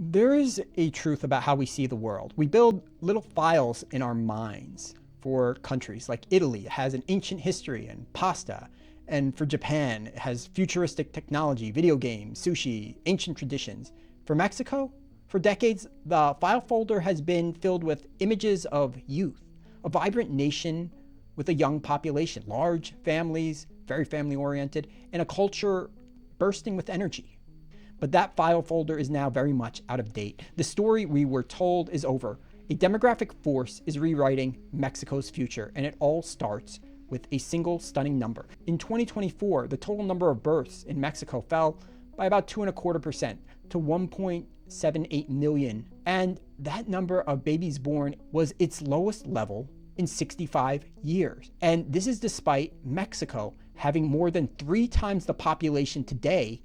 There is a truth about how we see the world. We build little files in our minds. For countries like Italy, it has an ancient history and pasta. And for Japan, it has futuristic technology, video games, sushi, ancient traditions. For Mexico, for decades, the file folder has been filled with images of youth, a vibrant nation with a young population, large families, very family oriented, and a culture bursting with energy. But that file folder is now very much out of date. The story we were told is over. A demographic force is rewriting Mexico's future, and it all starts with a single stunning number. In 2024, the total number of births in Mexico fell by about 2.25% to 1.78 million. And that number of babies born was its lowest level in 65 years. And this is despite Mexico having more than 3 times the population today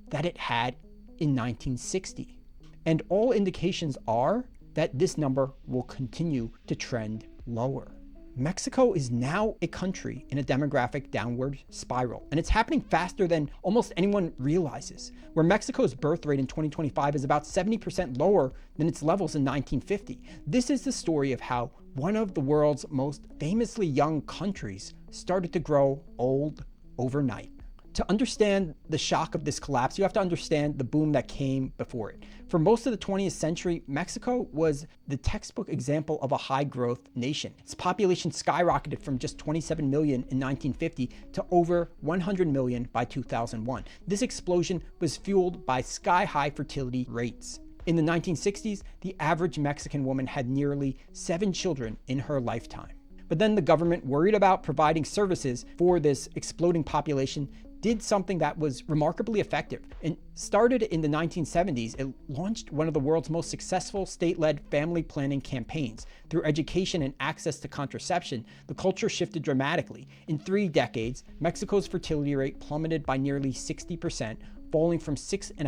that it had in 1960. And all indications are that this number will continue to trend lower. Mexico is now a country in a demographic downward spiral, and it's happening faster than almost anyone realizes. Where Mexico's birth rate in 2025 is about 70% lower than its levels in 1950. This is the story of how one of the world's most famously young countries started to grow old overnight. To understand the shock of this collapse, you have to understand the boom that came before it. For most of the 20th century, Mexico was the textbook example of a high-growth nation. Its population skyrocketed from just 27 million in 1950 to over 100 million by 2001. This explosion was fueled by sky-high fertility rates. In the 1960s, the average Mexican woman had nearly 7 children in her lifetime. But then the government, worried about providing services for this exploding population, did something that was remarkably effective. It started in the 1970s. It launched one of the world's most successful state-led family planning campaigns. Through education and access to contraception, the culture shifted dramatically. In 3 decades, Mexico's fertility rate plummeted by nearly 60%, falling from 6.5 in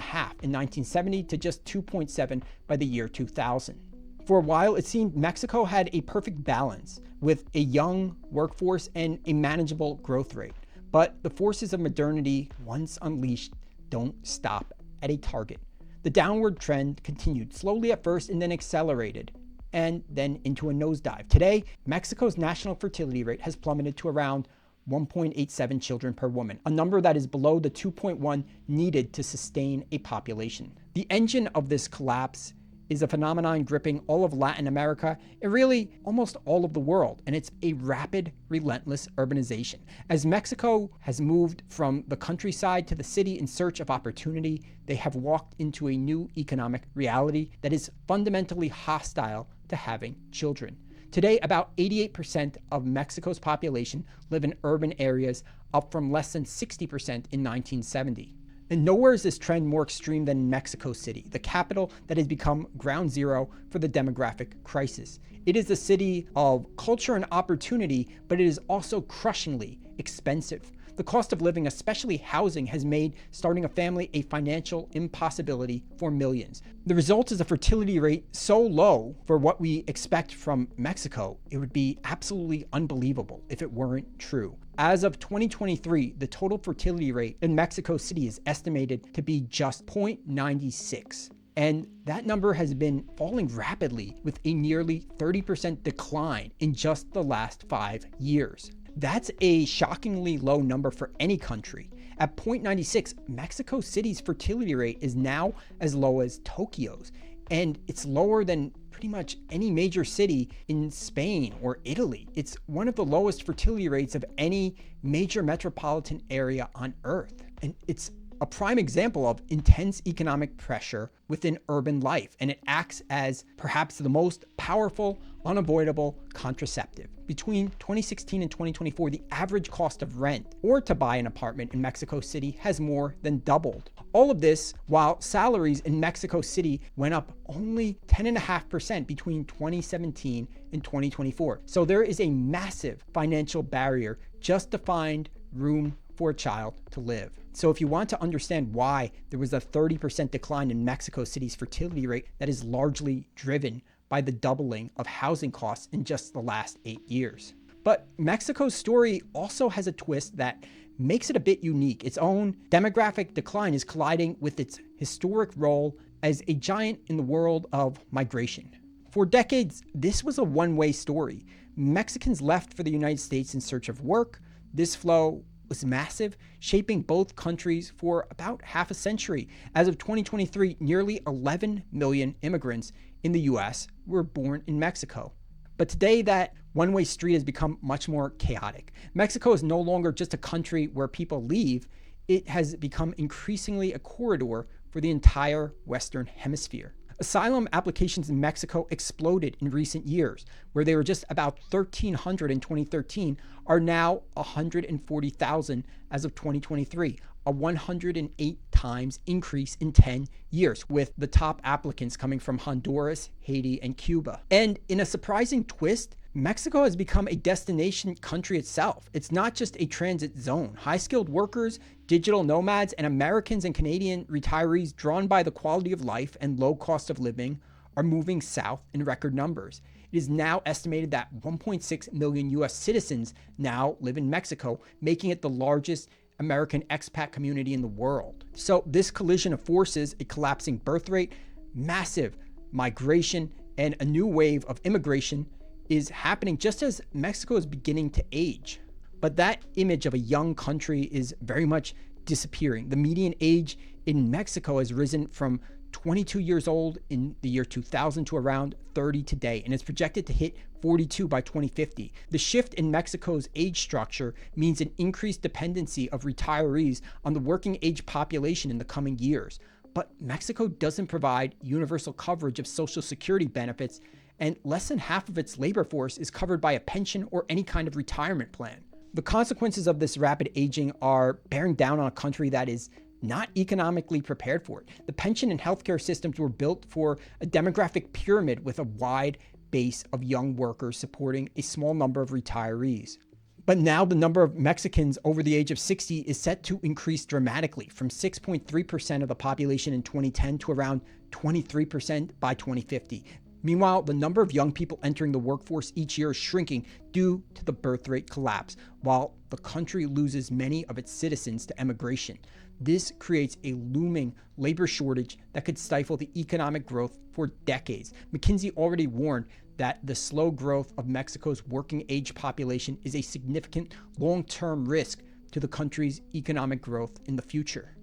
1970 to just 2.7 by the year 2000. For a while, it seemed Mexico had a perfect balance with a young workforce and a manageable growth rate. But the forces of modernity, once unleashed, don't stop at a target. The downward trend continued, slowly at first and then accelerated, and then into a nosedive. Today, Mexico's national fertility rate has plummeted to around 1.87 children per woman, a number that is below the 2.1 needed to sustain a population. The engine of this collapse is a phenomenon gripping all of Latin America and really almost all of the world, and it's a rapid, relentless urbanization. As Mexico has moved from the countryside to the city in search of opportunity, they have walked into a new economic reality that is fundamentally hostile to having children. Today, about 88% of Mexico's population live in urban areas, up from less than 60% in 1970. And nowhere is this trend more extreme than in Mexico City, the capital that has become ground zero for the demographic crisis. It is a city of culture and opportunity, but it is also crushingly expensive. The cost of living, especially housing, has made starting a family a financial impossibility for millions. The result is a fertility rate so low for what we expect from Mexico, it would be absolutely unbelievable if it weren't true. As of 2023, the total fertility rate in Mexico City is estimated to be just 0.96. And that number has been falling rapidly with a nearly 30% decline in just the last 5 years. That's a shockingly low number for any country. At 0.96, Mexico City's fertility rate is now as low as Tokyo's, and it's lower than pretty much any major city in Spain or Italy. It's one of the lowest fertility rates of any major metropolitan area on Earth. And it's a prime example of intense economic pressure within urban life, and it acts as perhaps the most powerful, unavoidable contraceptive. Between 2016 and 2024, the average cost of rent or to buy an apartment in Mexico City has more than doubled. All of this while salaries in Mexico City went up only 10.5% between 2017 and 2024. So there is a massive financial barrier just to find room for a child to live. So if you want to understand why there was a 30% decline in Mexico City's fertility rate, that is largely driven by the doubling of housing costs in just the last 8 years. But Mexico's story also has a twist that makes it a bit unique. Its own demographic decline is colliding with its historic role as a giant in the world of migration. For decades, this was a one-way story. Mexicans left for the United States in search of work. This flow was massive, shaping both countries for about half a century. As of 2023, nearly 11 million immigrants in the US were born in Mexico. But today, that one-way street has become much more chaotic. Mexico is no longer just a country where people leave. It has become increasingly a corridor for the entire Western Hemisphere. Asylum applications in Mexico exploded in recent years, where they were just about 1,300 in 2013, are now 140,000 as of 2023, a 108 times increase in 10 years, with the top applicants coming from Honduras, Haiti, and Cuba. And in a surprising twist, Mexico has become a destination country itself. It's not just a transit zone. High-skilled workers, digital nomads, and Americans and Canadian retirees drawn by the quality of life and low cost of living are moving south in record numbers. It is now estimated that 1.6 million US citizens now live in Mexico, making it the largest American expat community in the world. So this collision of forces, a collapsing birth rate, massive migration, and a new wave of immigration is happening just as Mexico is beginning to age. But that image of a young country is very much disappearing. The median age in Mexico has risen from 22 years old in the year 2000 to around 30 today, and it's projected to hit 42 by 2050. The shift in Mexico's age structure means an increased dependency of retirees on the working age population in the coming years. But Mexico doesn't provide universal coverage of Social Security benefits, and less than half of its labor force is covered by a pension or any kind of retirement plan. The consequences of this rapid aging are bearing down on a country that is not economically prepared for it. The pension and healthcare systems were built for a demographic pyramid with a wide base of young workers supporting a small number of retirees. But now the number of Mexicans over the age of 60 is set to increase dramatically, from 6.3% of the population in 2010 to around 23% by 2050. Meanwhile, the number of young people entering the workforce each year is shrinking due to the birth rate collapse, while the country loses many of its citizens to emigration. This creates a looming labor shortage that could stifle the economic growth for decades. McKinsey already warned that the slow growth of Mexico's working age population is a significant long-term risk to the country's economic growth in the future.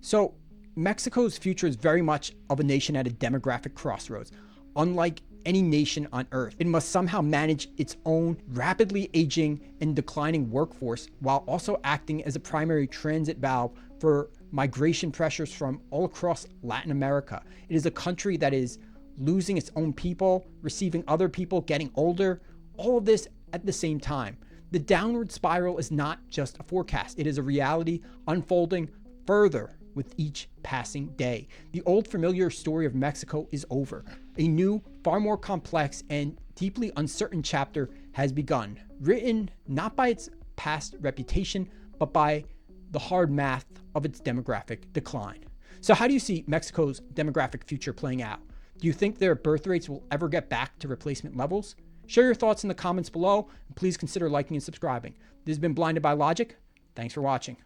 So, Mexico's future is very much of a nation at a demographic crossroads. Unlike any nation on Earth, it must somehow manage its own rapidly aging and declining workforce while also acting as a primary transit valve for migration pressures from all across Latin America. It is a country that is losing its own people, receiving other people, getting older, all of this at the same time. The downward spiral is not just a forecast. It is a reality unfolding further with each passing day. The old familiar story of Mexico is over. A new, far more complex and deeply uncertain chapter has begun, written not by its past reputation, but by the hard math of its demographic decline. So how do you see Mexico's demographic future playing out? Do you think their birth rates will ever get back to replacement levels? Share your thoughts in the comments below, and please consider liking and subscribing. This has been Blinded by Logic. Thanks for watching.